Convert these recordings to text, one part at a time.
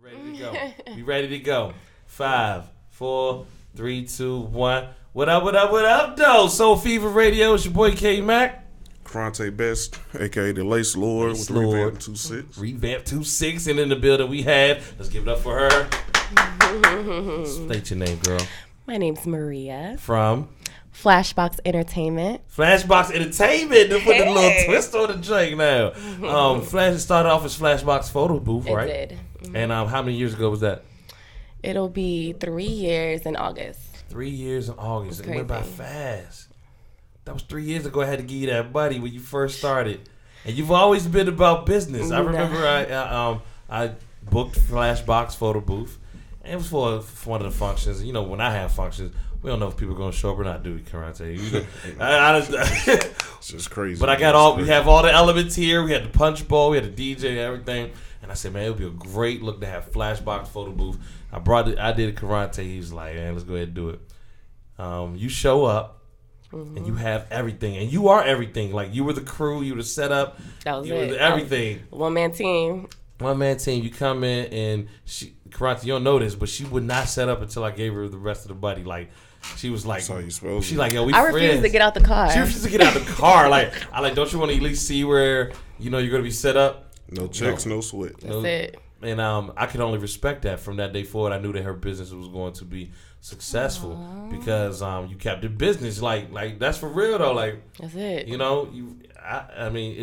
Ready to go. We ready to go. 5, 4, 3, 2, 1. What up, though? S.O.L.E Fever Radio. It's your boy K Mac. Kurante Best, a.k.a. the Lace Lord with Revamp 26. Revamp 26, and in the building we have. Let's give it up for her. State your name, girl. My name's Maria. From? Flashbox Entertainment. Flashbox Entertainment. To put a little twist on the drink now. Flash started off as Flashbox Photo Booth, right? It did. Mm-hmm. And how many years ago was that? It'll be 3 years in August. 3 years in August. It went by Crazy. fast. That was 3 years ago. I had to give you that buddy when you first started. And you've always been about business. I remember I booked Flashbox Photo Booth. And it was for one of the functions. You know, when I have functions, we don't know if people are going to show up or not, do we, Kurante? It's just crazy. But we have all the elements here. We had the punch bowl, we had the DJ and everything. And I said, man, it would be a great look to have Flashbox Photo Booth. I did it, Kurante. He was like, man, let's go ahead and do it. You show up, and you have everything. And you are everything. Like, you were the crew, you were the setup. That was you it. were everything. One-man team. One-man team. You come in, and Kurante, you don't know this, but she would not set up until I gave her the rest of the buddy. Like, she was like, she's like, yo, we I friends. refused to get out the car. She refused to get out the car. Like, don't you want to at least see where, you're going to be set up? No checks, no sweat. That's it. And I could only respect that. From that day forward, I knew that her business was going to be successful because you kept the business. Like that's for real though. Like that's it. You know, I mean,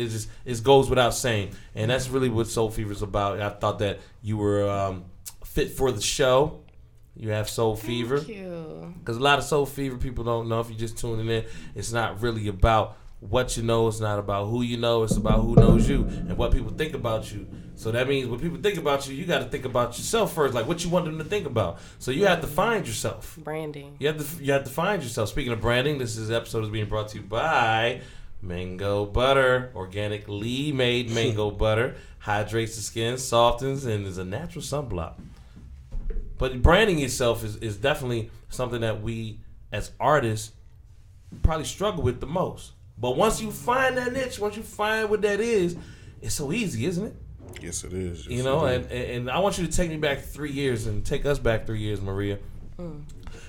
it goes without saying, and that's really what S.O.L.E Fever is about. I thought that you were fit for the show. You have S.O.L.E Fever. Thank you. Because a lot of S.O.L.E Fever people don't know. If you're just tuning in, it's not really about what you know. It's not about who you know. It's about who knows you and what people think about you. So that means when people think about you, you got to think about yourself first, like what you want them to think about. So you have to find yourself. Branding. You have to find yourself. Speaking of branding, this episode is being brought to you by Mango Butter, organically made mango butter, hydrates the skin, softens, and is a natural sunblock. But branding yourself is definitely something that we as artists probably struggle with the most. But once you find that niche, once you find what that is, it's so easy, isn't it? Yes, it is. Yes, and I want you to take me back 3 years and take us back 3 years, Maria,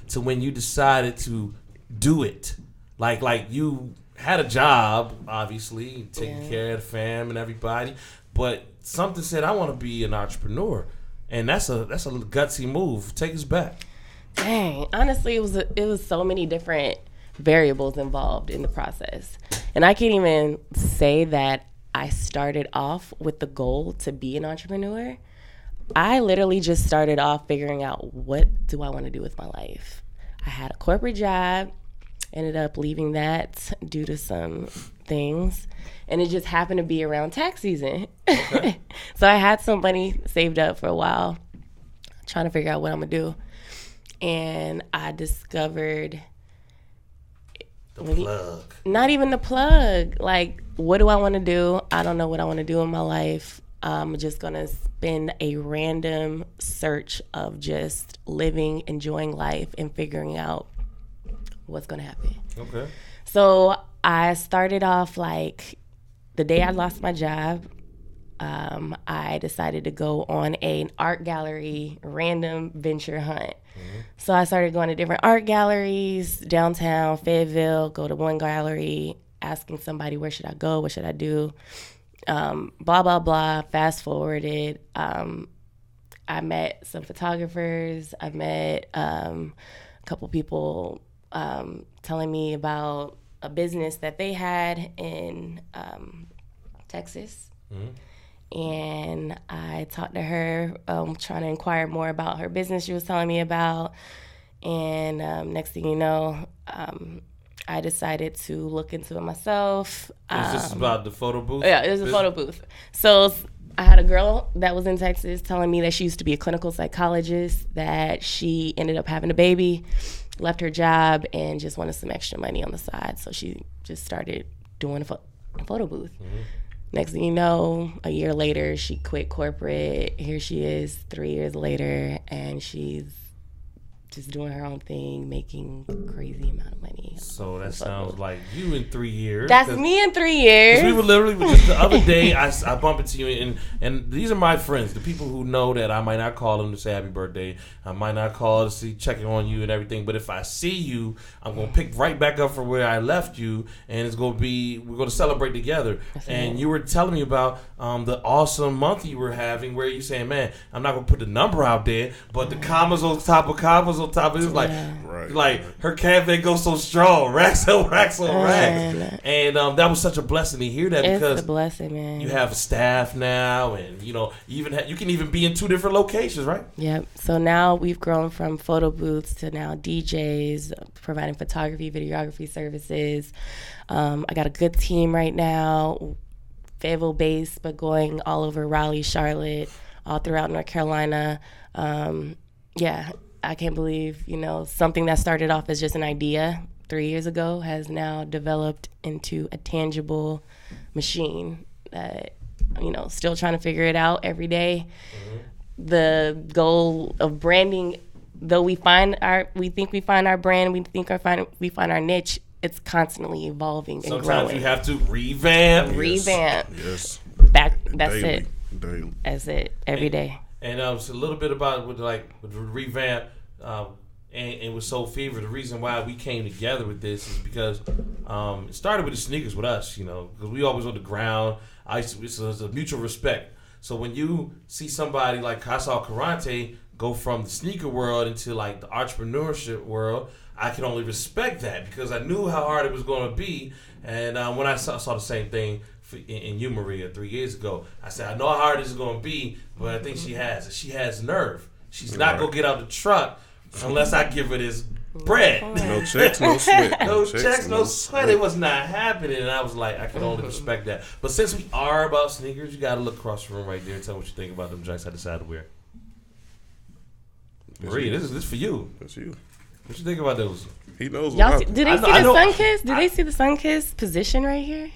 to when you decided to do it. Like you had a job, obviously, taking care of the fam and everybody, but something said, I want to be an entrepreneur. And that's a gutsy move. Take us back. Dang. Honestly, it was so many different variables involved in the process. And I can't even say that I started off with the goal to be an entrepreneur. I literally just started off figuring out, what do I want to do with my life? I had a corporate job, ended up leaving that due to some things, and it just happened to be around tax season. Okay. So I had some money saved up for a while, trying to figure out what I'm going to do. And I discovered... Not even the plug. Like, what do I want to do? I don't know what I want to do in my life. I'm just going to spend a random search of just living, enjoying life, and figuring out what's going to happen. Okay. So I started off like the day I lost my job. I decided to go on an art gallery random venture hunt. So I started going to different art galleries downtown Fayetteville, go to one gallery, asking somebody, where should I go? What should I do? Blah, blah, blah. Fast forwarded. I met some photographers. I met a couple people telling me about a business that they had in Texas. And I talked to her, trying to inquire more about her business she was telling me about. And next thing you know, I decided to look into it myself. Is this about the photo booth? Yeah, it was a photo booth. So I had a girl that was in Texas telling me that she used to be a clinical psychologist, that she ended up having a baby, left her job, and just wanted some extra money on the side. So she just started doing a photo booth. Next thing you know, a year later, she quit corporate. Here she is 3 years later, and she's just doing her own thing, making crazy amount of money. So that sounds like you in 3 years. That's me in 3 years. We were literally just the other day. I bump into you, and these are my friends, the people who know that I might not call them to say happy birthday. I might not call to checking on you and everything. But if I see you, I'm gonna pick right back up from where I left you, and we're gonna celebrate together. And you were telling me about the awesome month you were having, where you saying, man, I'm not gonna put the number out there, but the commas on top of commas on top of it. It's like her cafe goes so strong, racks on racks on racks, and that was such a blessing to hear that, because it's a blessing, man. You have staff now, and you can even be in 2 different locations, right? Yep. So now we've grown from photo booths to now DJs, providing photography, videography services. I got a good team right now, Fayetteville based, but going all over Raleigh, Charlotte, all throughout North Carolina. I can't believe, something that started off as just an idea 3 years ago has now developed into a tangible machine that, still trying to figure it out every day. Mm-hmm. The goal of branding, though we think we find our brand, we find our niche, it's constantly evolving and growing. Sometimes you have to revamp. Yes. That's it. Daily. That's it. Every day. And it's a little bit about with the revamp and with S.O.L.E Fever. The reason why we came together with this is because it started with the sneakers with us, because we always on the ground. It's a mutual respect. So when you see somebody like I saw Kurante go from the sneaker world into like the entrepreneurship world, I can only respect that because I knew how hard it was going to be. And when I saw the same thing in you, Maria, 3 years ago, I said, I know how hard this is going to be, but I think she has nerve. She's not going to get out the truck unless I give her this bread. No checks, no sweat. No checks, no sweat. It was not happening. And I was like, I can only respect that. But since we are about sneakers, you got to look across the room right there and tell me what you think about them joints I decided to wear. Maria, this is for you. That's you. What you think about those? He knows. Did they see the sun kiss? Did they see the sun kiss position right here?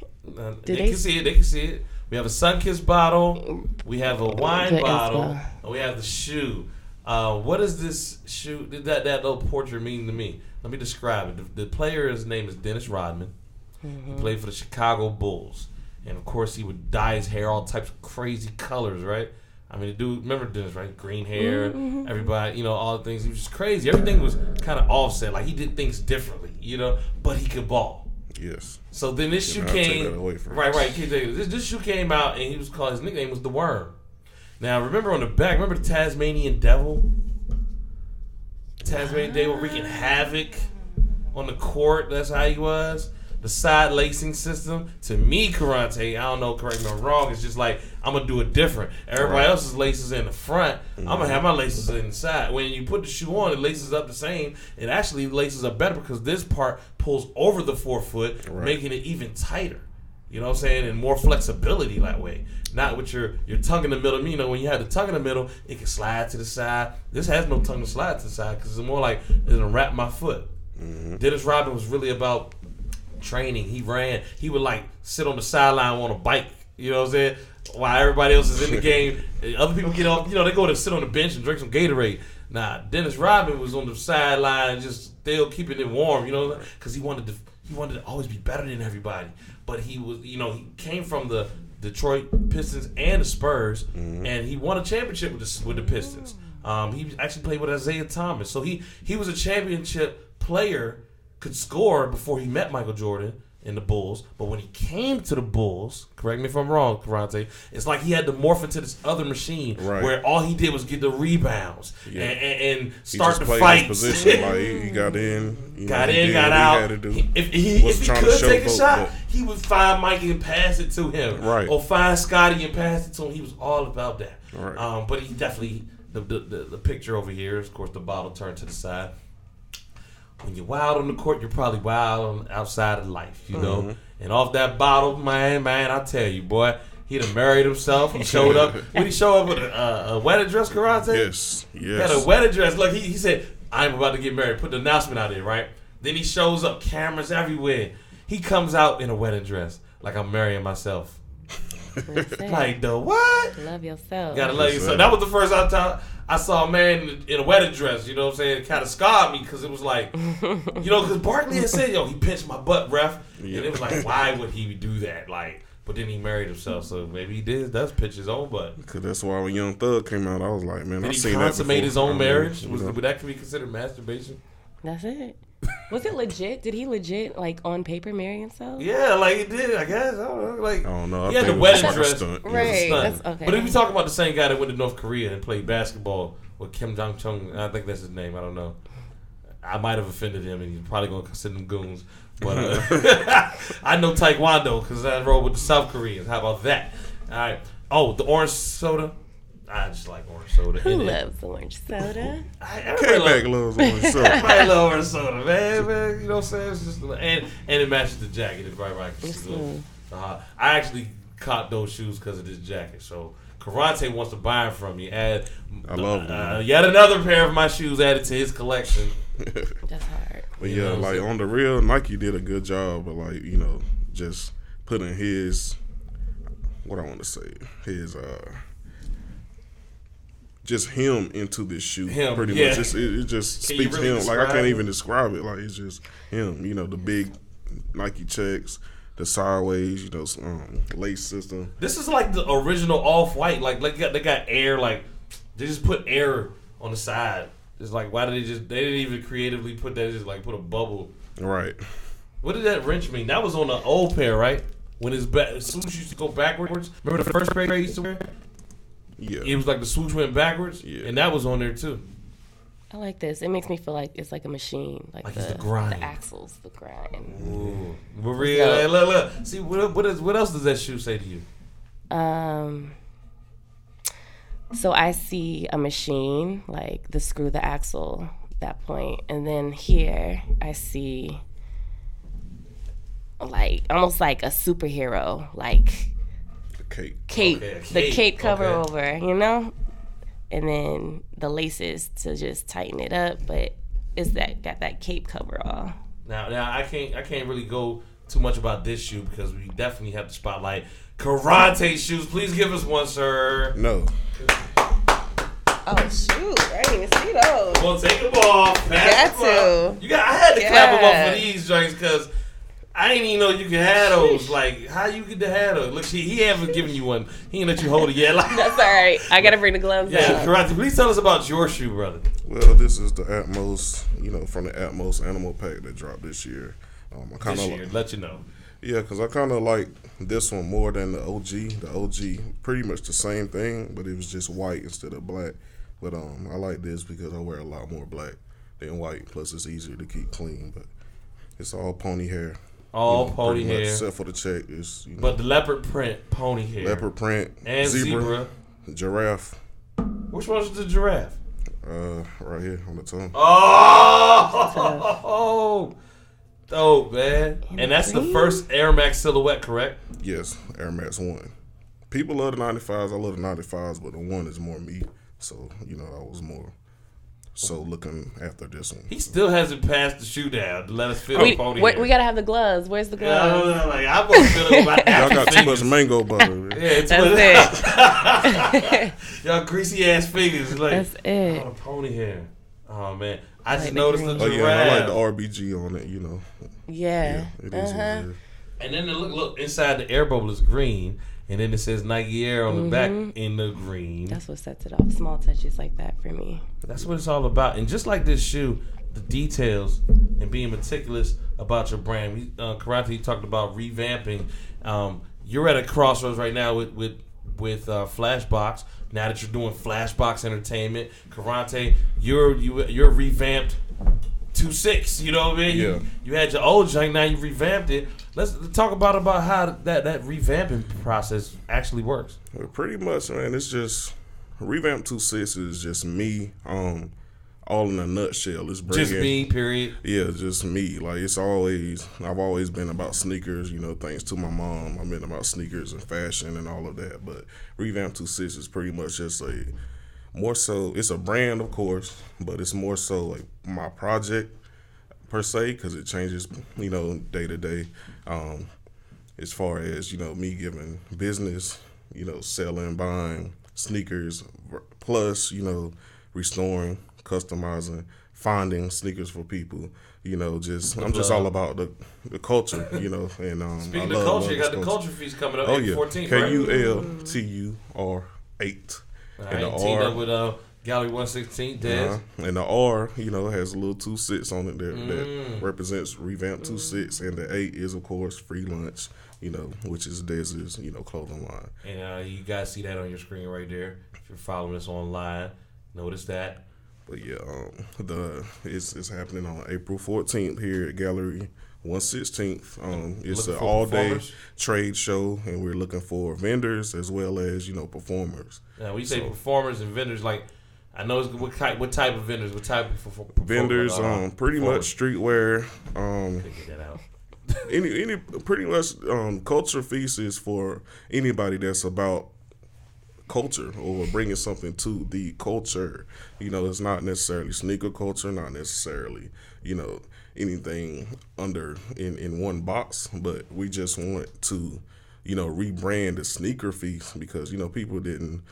They can see it. They can see it. We have a sun-kissed bottle. We have a wine bottle. And we have the shoe. What does this shoe, that little portrait mean to me? Let me describe it. The player's name is Dennis Rodman. Mm-hmm. He played for the Chicago Bulls. And, of course, he would dye his hair all types of crazy colors, right? I mean, the dude, remember Dennis, right? Green hair, everybody, all the things. He was just crazy. Everything was kind of offset. Like, he did things differently, but he could ball. Yes. So then this shoe came. Right. This shoe came out, and his nickname was the Worm. Now, remember on the back, remember the Tasmanian Devil? Tasmanian Devil wreaking havoc on the court. That's how he was. The side lacing system, to me, Kurante, I don't know, correct me if I'm wrong, it's just like, I'm going to do it different. Everybody else's laces in the front, I'm going to have my laces in the side. When you put the shoe on, it laces up the same. It actually laces up better because this part pulls over the forefoot, making it even tighter. You know what I'm saying? And more flexibility that way. Not with your tongue in the middle. When you have the tongue in the middle, it can slide to the side. This has no tongue to slide to the side because it's more like it's going to wrap my foot. Mm-hmm. Dennis Rodman was really about training. He ran. He would sit on the sideline on a bike. You know what I'm saying? While everybody else is in the game, other people get off. They go to sit on the bench and drink some Gatorade. Nah, Dennis Rodman was on the sideline, just still keeping it warm. Because he wanted to always be better than everybody. But he was, he came from the Detroit Pistons and the Spurs, and he won a championship with the Pistons. He actually played with Isaiah Thomas, so he was a championship player. Could score before he met Michael Jordan in the Bulls, but when he came to the Bulls, correct me if I'm wrong, Kurante, it's like he had to morph into this other machine where all he did was get the rebounds and start the fights. Position. He got in, got out. If he could take a shot, he would find Mike and pass it to him, or find Scotty and pass it to him. He was all about that. Right. But he definitely the picture over here, of course, the bottle turned to the side. When you're wild on the court, you're probably wild outside of life, And off that bottle, man, I tell you, boy, he done married himself. He showed up. When he showed up with a wedding dress, Kurante? Yes. He had a wedding dress. Look, he said, I'm about to get married. Put the announcement out there, right? Then he shows up, cameras everywhere. He comes out in a wedding dress like I'm marrying myself. Like the what? Love yourself. Gotta love yourself. That was the first time I saw a man in a wedding dress. You know what I'm saying? It kind of scarred me because it was like, because Barkley had said, he pinched my butt, ref. Yeah. And it was like, why would he do that? Like, but then he married himself, so maybe he does pinch his own butt. Because that's why when Young Thug came out, I was like, man, I've seen that before. Did he consummate his own marriage? Would that could be considered masturbation? That's it. Was it legit? Did he legit, on paper, marry himself? Yeah, he did, I guess. I don't know. I don't know. He had the wedding dress. Right. That's okay. But if we talk about the same guy that went to North Korea and played basketball with Kim Jong-chung, I think that's his name. I don't know. I might have offended him, and he's probably going to send them goons. But I know Taekwondo because I rode with the South Koreans. How about that? All right. Oh, the orange soda. I just like orange soda. Who loves orange soda? K-Mac loves orange soda. Everybody loves orange soda, man. You know what I'm saying? It's just, and it matches the jacket. It's right. I actually caught those shoes because of this jacket. So Kurante wants to buy them from me. I love them. Yet another pair of my shoes added to his collection. That's hard. But yeah, on the real, Nike did a good job of just putting his, what I want to say, his just him into this shoe. Pretty much. It just speaks really him. I can't even describe it. It's just him. The big Nike checks, the sideways, lace system. This is like the original Off-White. They got air. They just put air on the side. It's like, why did they didn't even creatively put that, just put a bubble. Right. What did that wrench mean? That was on the old pair, right? When his swoosh used to go backwards. Remember the first pair he used to wear? Yeah. It was like the swoosh went backwards. Yeah. And that was on there too. I like this. It makes me feel like it's like a machine. It's the grind. The axles, the grind. Ooh. Maria, look. See, what else does that shoe say to you? So I see a machine, the screw, the axle, that point. And then here I see almost like a superhero, cape. Okay, the cape cover over, and then the laces to just tighten it up, but it's got that cape cover all. Now I can't really go too much about this shoe because we definitely have to spotlight Kurante shoes. Please give us one, sir. No. Oh shoot! I didn't even see those. Well, take them off. Got to. I had to clap them off for these joints because I didn't even know you could have those. How you get to have those? Look, he haven't given you one. He ain't let you hold it yet. That's all right. I gotta bring the gloves. Yeah, Kurante, please tell us about your shoe, brother. Well, this is the Atmos, from the Atmos Animal Pack that dropped this year. Let you know. Yeah, because I kind of like this one more than the OG. The OG, pretty much the same thing, but it was just white instead of black. But I like this because I wear a lot more black than white. Plus, it's easier to keep clean. But it's all pony hair. All pony hair. Except for the check. But the leopard print pony hair. Leopard print. And zebra. Giraffe. Which one's the giraffe? Right here on the tongue. Oh! Dope, man. And that's the first Air Max silhouette, correct? Yes, Air Max 1. People love the 95s. I love the 95s, but the 1 is more me. So, I was more so looking after this one. He still hasn't passed the shoe down to let us feel the pony hair. We got to have the gloves. Where's the gloves? I'm going to feel it about y'all got too much mango butter. Yeah, that's it. Y'all greasy ass fingers. That's it. Oh, the pony hair. Oh, man. I just noticed the giraffe. Oh, yeah, I like the RBG on it, Yeah. It is what it is. And then look, inside the air bubble is green. And then it says Nike Air on the back in the green. That's what sets it off. Small touches like that for me. That's what it's all about. And just like this shoe, the details and being meticulous about your brand. Kurante, you talked about revamping. You're at a crossroads right now with Flashbox. Now that you're doing Flashbox Entertainment, Kurante, you're revamped 2.6. You know what I mean? Yeah. You had your old junk, now you revamped it. Let's talk about how that revamping process actually works. Well, pretty much, man. It's just Revamp 2.6 is just me, all in a nutshell. It's just me, period. Yeah, just me. I've always been about sneakers. Thanks to my mom, I've been about sneakers and fashion and all of that. But Revamp 2.6 is pretty much just more so. It's a brand, of course, but it's more so my project per se, because it changes, day to day. as far as, me giving business, selling, buying sneakers, plus, restoring, customizing, finding sneakers for people. I'm just all about the culture, and Speaking I of love culture, you got this the culture. culture feast coming up Oh April yeah, 14th, KULTUR 8. All And the right, teamed R, up with Gallery 116, Dez. and the R, has a little 2-6 on it that represents revamped 2-6, and the 8 is of course free lunch, which is Dez's, clothing line. And you guys see that on your screen right there. If you're following us online, notice that. But yeah, it's happening on April 14th here at Gallery 116th. It's an all-day trade show, and we're looking for vendors as well as performers. Now, when you say performers and vendors, like I know it's, what type of vendors? What type of vendors? Pretty much streetwear. Get that out. any pretty much culture feast is for anybody that's about culture or bringing something to the culture. It's not necessarily sneaker culture, not necessarily anything under in one box, but we just want to rebrand the sneaker feast because people didn't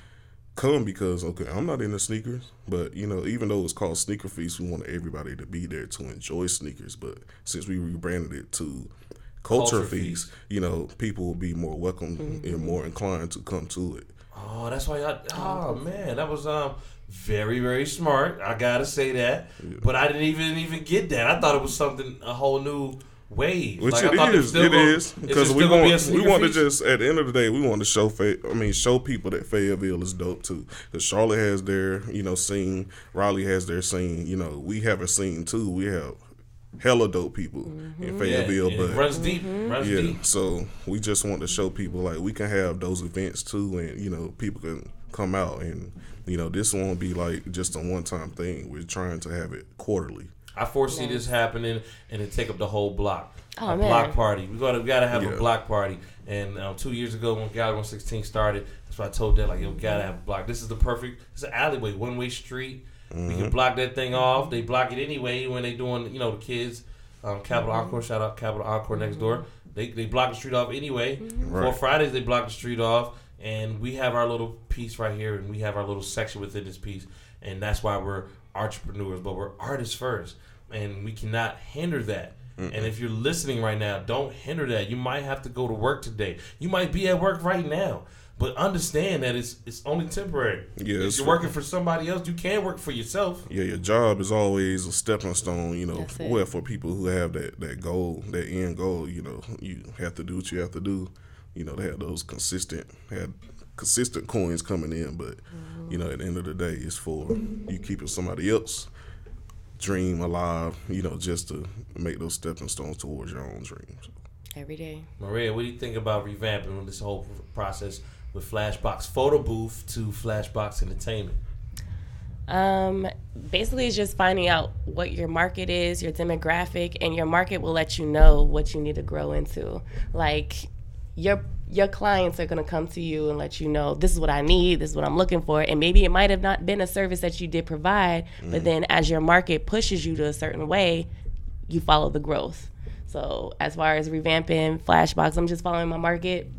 come because I'm not into sneakers, but even though it's called Sneaker Feast, we want everybody to be there to enjoy sneakers. But since we rebranded it to Culture Feast, people will be more welcome and more inclined to come to it. Oh, that's why man, that was very, very smart. I gotta say that. Yeah. But I didn't even get that. I thought it was a whole new wave. Which it is. Because we want to just, at the end of the day, we want to show people that Fayetteville is dope too. Because Charlotte has their, scene, Raleigh has their scene, we have a scene too. We have hella dope people in Fayetteville, but it runs deep. Deep. So we just want to show people like we can have those events too, and people can come out, and this won't be like just a one-time thing. We're trying to have it quarterly. I foresee this happening, and it take up the whole block. Oh, man. Block party. We gotta have a block party. And 2 years ago when Gallery 116 started, that's why I told that we gotta have a block. This is the perfect. It's an alleyway, one-way street. We can block that thing off. They block it anyway when they doing, the kids. Capital Encore, shout out Capital Encore next door. They block the street off anyway. For Fridays, they block the street off. And we have our little piece right here, and we have our little section within this piece. And that's why we're entrepreneurs, but we're artists first. And we cannot hinder that. And if you're listening right now, don't hinder that. You might have to go to work today. You might be at work right now. But understand that it's only temporary. Yeah, if you're working for somebody else, you can't work for yourself. Yeah, your job is always a stepping stone, for people who have that goal, that end goal, you have to do what you have to do, to have those consistent coins coming in. But, at the end of the day, it's for you keeping somebody else dream alive, just to make those stepping stones towards your own dreams. Every day. Maria, what do you think about revamping this whole process with Flashbox Photo Booth to Flashbox Entertainment? Basically, it's just finding out what your market is, your demographic, and your market will let you know what you need to grow into. Like, your clients are going to come to you and let you know, this is what I need, this is what I'm looking for, and maybe it might have not been a service that you did provide, but then as your market pushes you to a certain way, you follow the growth. So as far as revamping Flashbox, I'm just following my market,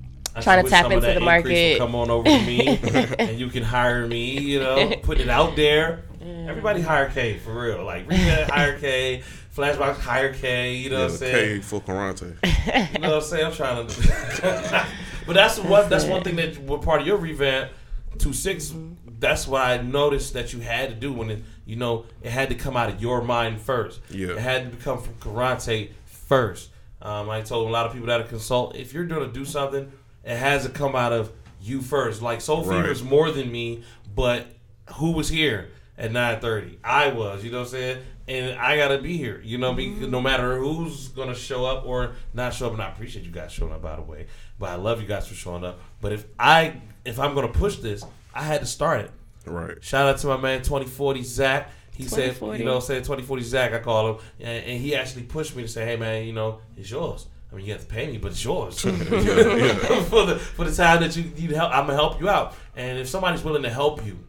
trying to tap into the market. Come on over to me, and you can hire me. Put it out there. Everybody hire K for real. Like Revamp, hire K. Flashbox, hire K. You know what I'm saying? K for Kurante. You know what I'm saying? I'm trying to. But that's one thing that was part of your revamp. 2-6. That's what I noticed that you had to do when it had to come out of your mind first. Yeah. It had to come from Kurante first. I told a lot of people that I consult, if you're going to do something, it has to come out of you first. Like S.O.L.E Fever is more than me, but who was here at 9:30? I was, you know what I'm saying? And I got to be here, no matter who's going to show up or not show up. And I appreciate you guys showing up, by the way. But I love you guys for showing up. But if I'm going to push this, I had to start it. Right. Shout out to my man 2040 Zach. He said, 2040 Zach, I call him, and he actually pushed me to say, hey man, it's yours. I mean, you have to pay me, but it's yours. For the time that you need help, I'm gonna help you out. And if somebody's willing to help you,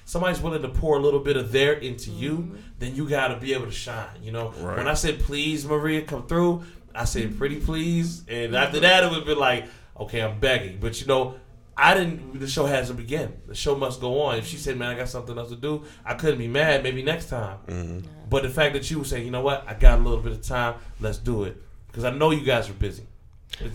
somebody's willing to pour a little bit of their into you, then you got to be able to shine. When I said, please, Maria, come through, I said, pretty please. And after that, it would be like, okay, I'm begging. But, you know, the show has to begin. The show must go on. If she said, man, I got something else to do, I couldn't be mad. Maybe next time. Mm-hmm. But the fact that you would say, you know what, I got a little bit of time, let's do it. Because I know you guys are busy.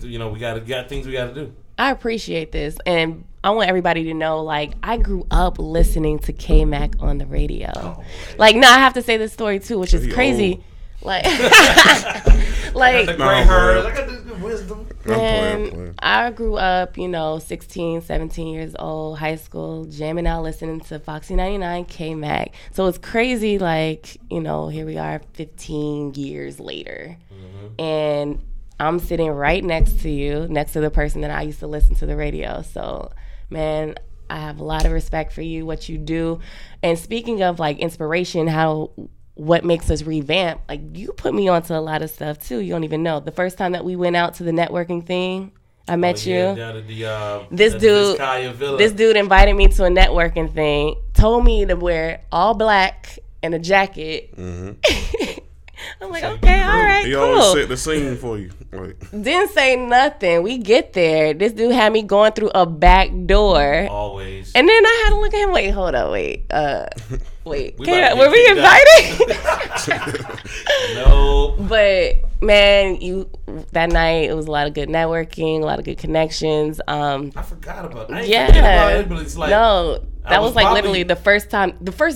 You know, we got things we got to do. I appreciate this. And I want everybody to know, like, I grew up listening to K-Mac on the radio. Oh, like, I have to say this story, too, which is crazy. Old. Like, I got the gray hairs. I got the wisdom. And I grew up, you know, 16, 17 years old, high school, jamming out, listening to Foxy 99, K-Mac. So it's crazy, like, you know, here we are 15 years later. Mm-hmm. And I'm sitting right next to you, next to the person that I used to listen to the radio. So, man, I have a lot of respect for you, what you do. And speaking of, like, inspiration, what makes us revamp, like, you put me onto a lot of stuff too. You don't even know. The first time that we went out to the networking thing, I met you. Down at the, this dude invited me to a networking thing, told me to wear all black and a jacket. Mm-hmm. I'm like, okay, all right, he cool. always set the scene for you. Like, didn't say nothing. We get there. This dude had me going through a back door. Always. And then I had to look at him like, hold on, wait. Were we invited? No. But man, that night it was a lot of good networking, a lot of good connections. I forgot about it. I ain't forget about it, but it's like that was like literally the first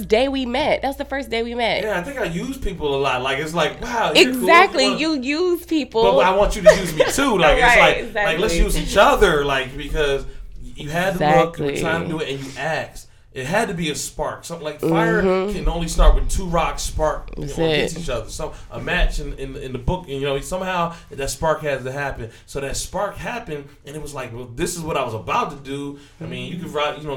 day we met. That was the first day we met. Yeah, I think I use people a lot. Like, it's like, wow. Exactly. Cool. You use people. But I want you to use me too. Like, right, it's like let's use each other. Like, because you had to look, you were trying to do it, and you asked. It had to be a spark. Something like fire can only start with two rocks spark against each other. So a match in the book, you know, somehow that spark has to happen. So that spark happened, and it was like, well, this is what I was about to do. I mean, you could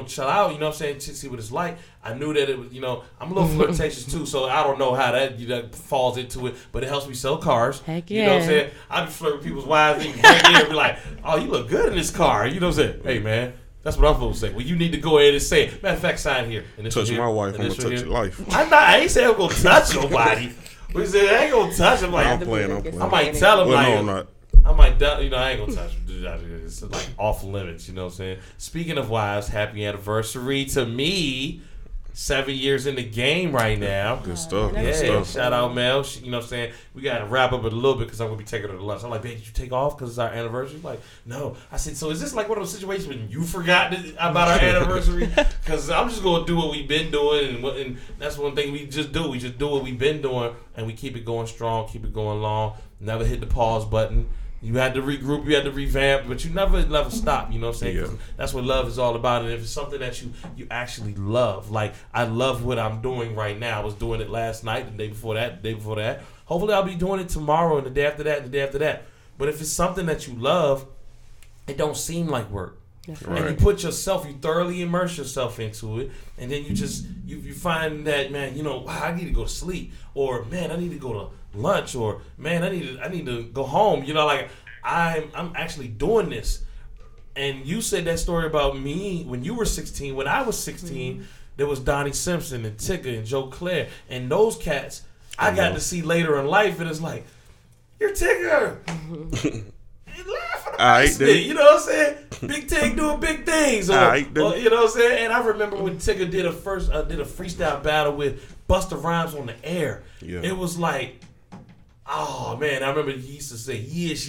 chill out, you know what I'm saying, to see what it's like. I knew that it was, you know, I'm a little flirtatious too, so I don't know how that falls into it, but it helps me sell cars. Heck yeah. You know what I'm saying? I be flirting with people's wives, and break in and be like, oh, you look good in this car. You know what I'm saying? Hey, man. That's what I'm supposed to say. Well, you need to go ahead and say it. Matter of fact, sign here. And touch my wife, I'm going to touch your life. I ain't saying I'm going to touch nobody. We said I ain't going to touch him. Like, I'm playing. I might tell him, well, like, no, I'm not. I might, you know, I ain't going to touch him. It's like off limits, you know what I'm saying? Speaking of wives, happy anniversary to me. 7 years in the game right now. Good stuff. Yeah, good stuff. Shout out Mel. You know what I'm saying? We got to wrap up it a little bit because I'm going to be taking her to lunch. I'm like, babe, did you take off because it's our anniversary? She's like, no. I said, so is this like one of those situations when you forgot about our anniversary? Because I'm just going to do what we've been doing. And that's one thing we just do. We just do what we've been doing. And we keep it going strong, keep it going long. Never hit the pause button. You had to regroup, you had to revamp, but you never stop, you know what I'm saying? Yeah. That's what love is all about. And if it's something that you actually love, like I love what I'm doing right now. I was doing it last night, the day before that. Hopefully I'll be doing it tomorrow and the day after that and the day after that. But if it's something that you love, it don't seem like work. Right. And you thoroughly immerse yourself into it, and then you find that, man, you know, wow, I need to go to sleep, or man, I need to go to lunch, or man, I need to go home. You know, like I'm actually doing this. And you said that story about me when you were 16. When I was 16, there was Donnie Simpson and Tigger and Joe Claire, and those cats I got to see later in life, and it's like, you're Tigger. You know what I'm saying? Big Tig doing big things. You know what I'm saying? And I remember when Tigger did a freestyle battle with Busta Rhymes on the air. Yeah. It was like, oh man, I remember he used to say yes.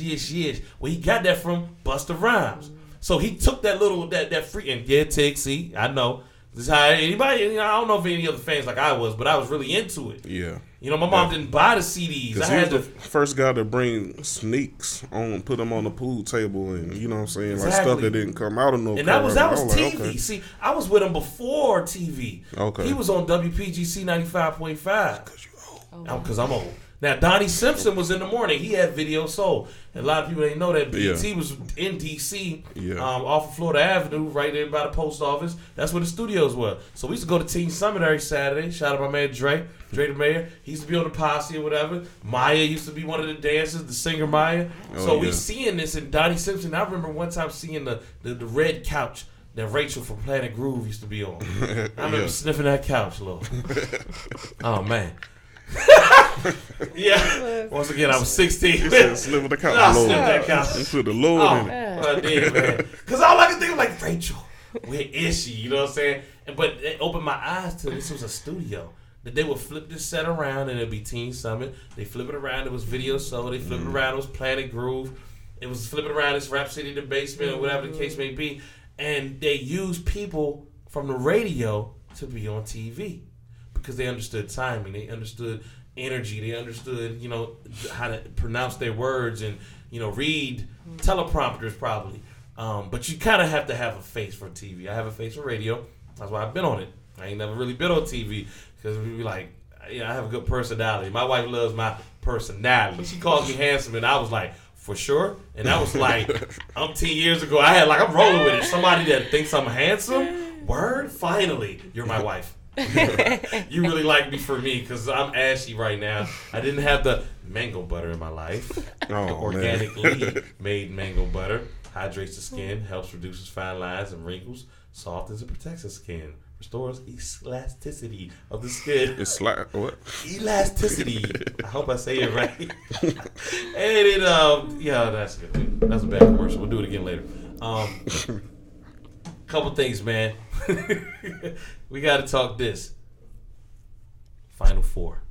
Well, he got that from Busta Rhymes. So he took that free, and yeah, Tig, see, I know. This is how anybody, you know, I don't know if any other fans like I was, but I was really into it. Yeah. You know, my mom didn't buy the CDs. I had the first guy to bring sneaks on, put them on the pool table, and you know what I'm saying, like stuff that didn't come out of no. And that was TV. Like, okay. See, I was with him before TV. Okay. He was on WPGC 95.5. Because I'm old. Now, Donnie Simpson was in the morning. He had Video Soul. And a lot of people didn't know that BT was in D.C. Off of Florida Avenue, right there by the post office. That's where the studios were. So we used to go to Teen Summit every Saturday. Shout out my man Dre the Mayor. He used to be on the posse or whatever. Maya used to be one of the dancers, the singer Maya. We seeing this in Donnie Simpson. I remember one time seeing the red couch that Rachel from Planet Groove used to be on. I remember sniffing that couch, Lord. Oh, man. Yeah. Once again, I was 16. He said, "Slip the couch, Nah, Lord." slip that couch. He put the Lord in it. I did, man. Because all I could think was like, Rachel, where is she? You know what I'm saying? But it opened my eyes to this was a studio. That they would flip this set around and it'd be Teen Summit. They flip it around, it was Video Soul. They flip it around, it was Planet Groove. It was flipping around, it's Rap City in the Basement or whatever the case may be. And they used people from the radio to be on TV because they understood timing. They understood energy. They understood, how to pronounce their words and, read teleprompters probably. But you kind of have to have a face for TV. I have a face for radio. That's why I've been on it. I ain't never really been on TV because we be like, I have a good personality. My wife loves my personality. She calls me handsome, and I was like, for sure. And that was like 10 years ago. I'm rolling with it. Somebody that thinks I'm handsome. Word, finally, you're my wife. You really like me for me because I'm ashy right now. I didn't have the mango butter in my life. The organically made mango butter hydrates the skin, helps reduces fine lines and wrinkles, softens and protects the skin, restores elasticity of the skin. What? Elasticity. I hope I say it right. And it that's good. That's a bad commercial. We'll do it again later. Couple things, man. We got to talk this. Final four.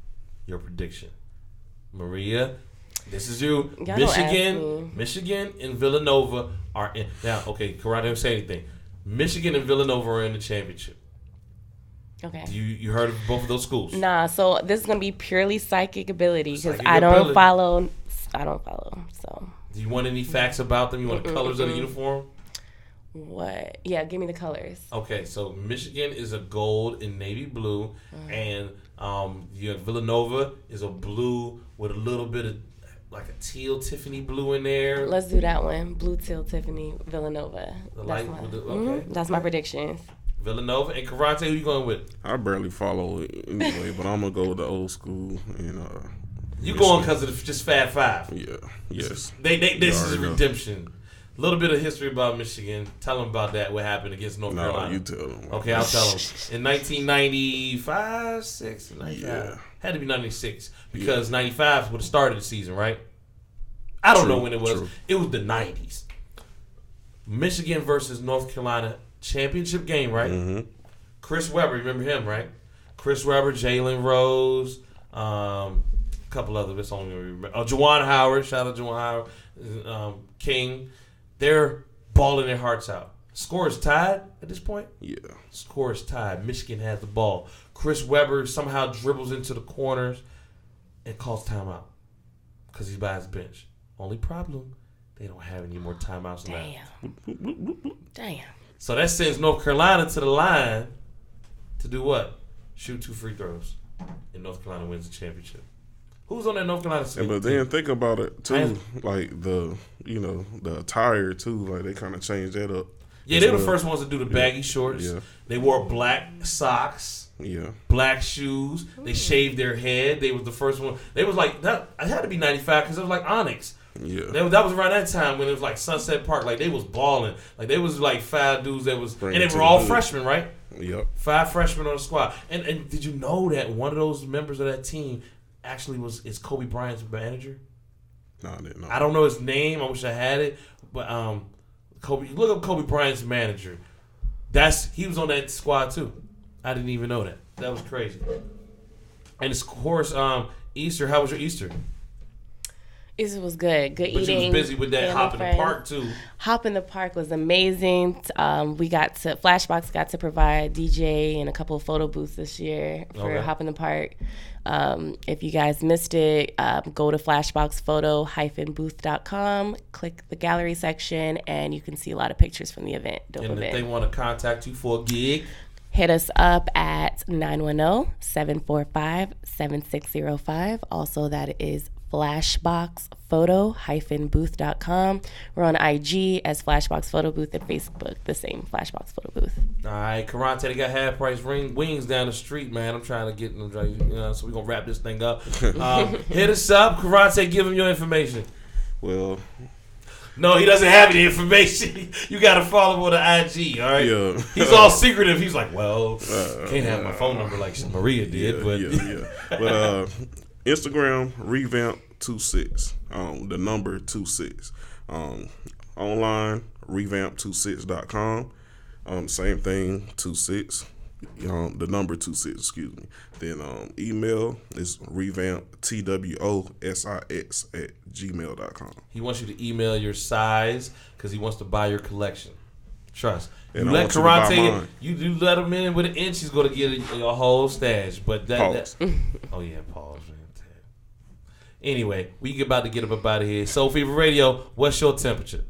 Your prediction. Maria, this is you. Michigan and Villanova are in. Now, okay, Kurante didn't say anything. Michigan and Villanova are in the championship. Okay. You heard of both of those schools? Nah, so this is going to be purely psychic ability because I don't follow. So. Do you want any facts about them? You want the colors of the uniform? What? Yeah, give me the colors. Okay, so Michigan is a gold and navy blue, and Villanova is a blue with a little bit of like a teal Tiffany blue in there. Let's do that one. Blue, teal, Tiffany, Villanova. That's my predictions. Villanova and Kurante, who you going with? I barely follow it anyway, but I'm gonna go with the old school and you going because of just Fab Five? Yeah. Yes. This is a redemption. A little bit of history about Michigan. Tell them about that. What happened against North Carolina? No, you tell them. Okay, I'll tell them. In 1995, 6, 95. Yeah. Had to be 96 because 95 would have started the season, right? I don't know when it was. True. It was the 90s. Michigan versus North Carolina championship game, right? Mm-hmm. Chris Webber, remember him, right? Chris Webber, Jalen Rose, a couple other bits. Only remember. Juwan Howard, shout out Juwan Howard, King. They're balling their hearts out. Score is tied at this point. Yeah. Score is tied. Michigan has the ball. Chris Webber somehow dribbles into the corners and calls timeout because he's by his bench. Only problem, they don't have any more timeouts left. Damn. So that sends North Carolina to the line to do what? Shoot 2 free throws. And North Carolina wins the championship. Who's on that North Carolina team? But then think about it too, like the attire too, like they kind of changed that up. Yeah, they were the first ones to do the baggy shorts. Yeah. They wore black socks. Yeah. Black shoes. They shaved their head. They was the first one. They was like that. It had to be 95 because it was like Onyx. Yeah. That was around that time when it was like Sunset Park. Like they was balling. Like they was like 5 dudes that was, and they were all freshmen, right? Yep. 5 freshmen on the squad. And did you know that one of those members of that team actually is Kobe Bryant's manager? No, I didn't know. I don't know his name. I wish I had it, but look up Kobe Bryant's manager. He was on that squad too. I didn't even know that. That was crazy. And of course, Easter. How was your Easter? Easter was good. Good but eating. But you was busy with that hop in the park too. Hop in the park was amazing. Flashbox got to provide DJ and a couple of photo booths this year for Hop in the Park. If you guys missed it, go to flashboxphoto-booth.com, click the gallery section, and you can see a lot of pictures from the event. If they want to contact you for a gig, hit us up at 910-745-7605. Also, that is flashboxphoto-booth.com. We're on IG as Flashbox Photo Booth and Facebook, the same Flashbox Photo Booth. All right, Kurante, they got half price wings down the street, man. I'm trying to get them, so we're going to wrap this thing up. Hit us up. Kurante, give them your information. Well, No, he doesn't have any information. You got to follow him on the IG, all right? Yeah. He's all secretive. He's like, well, can't have my phone number like Maria did. But Instagram, revamp26, the number 26. Online, revamp26.com. Same thing, 26. The number 26, excuse me. Then email is revamptwosis@gmail.com. He wants you to email your size because he wants to buy your collection. Trust. You And I let want you to buy Kurante in, mine. you let him in with an inch, he's going to get a whole stash. But Pause. Oh, yeah, pause. Man. Anyway, we about to get up out of here. S.O.L.E Fever Radio, what's your temperature?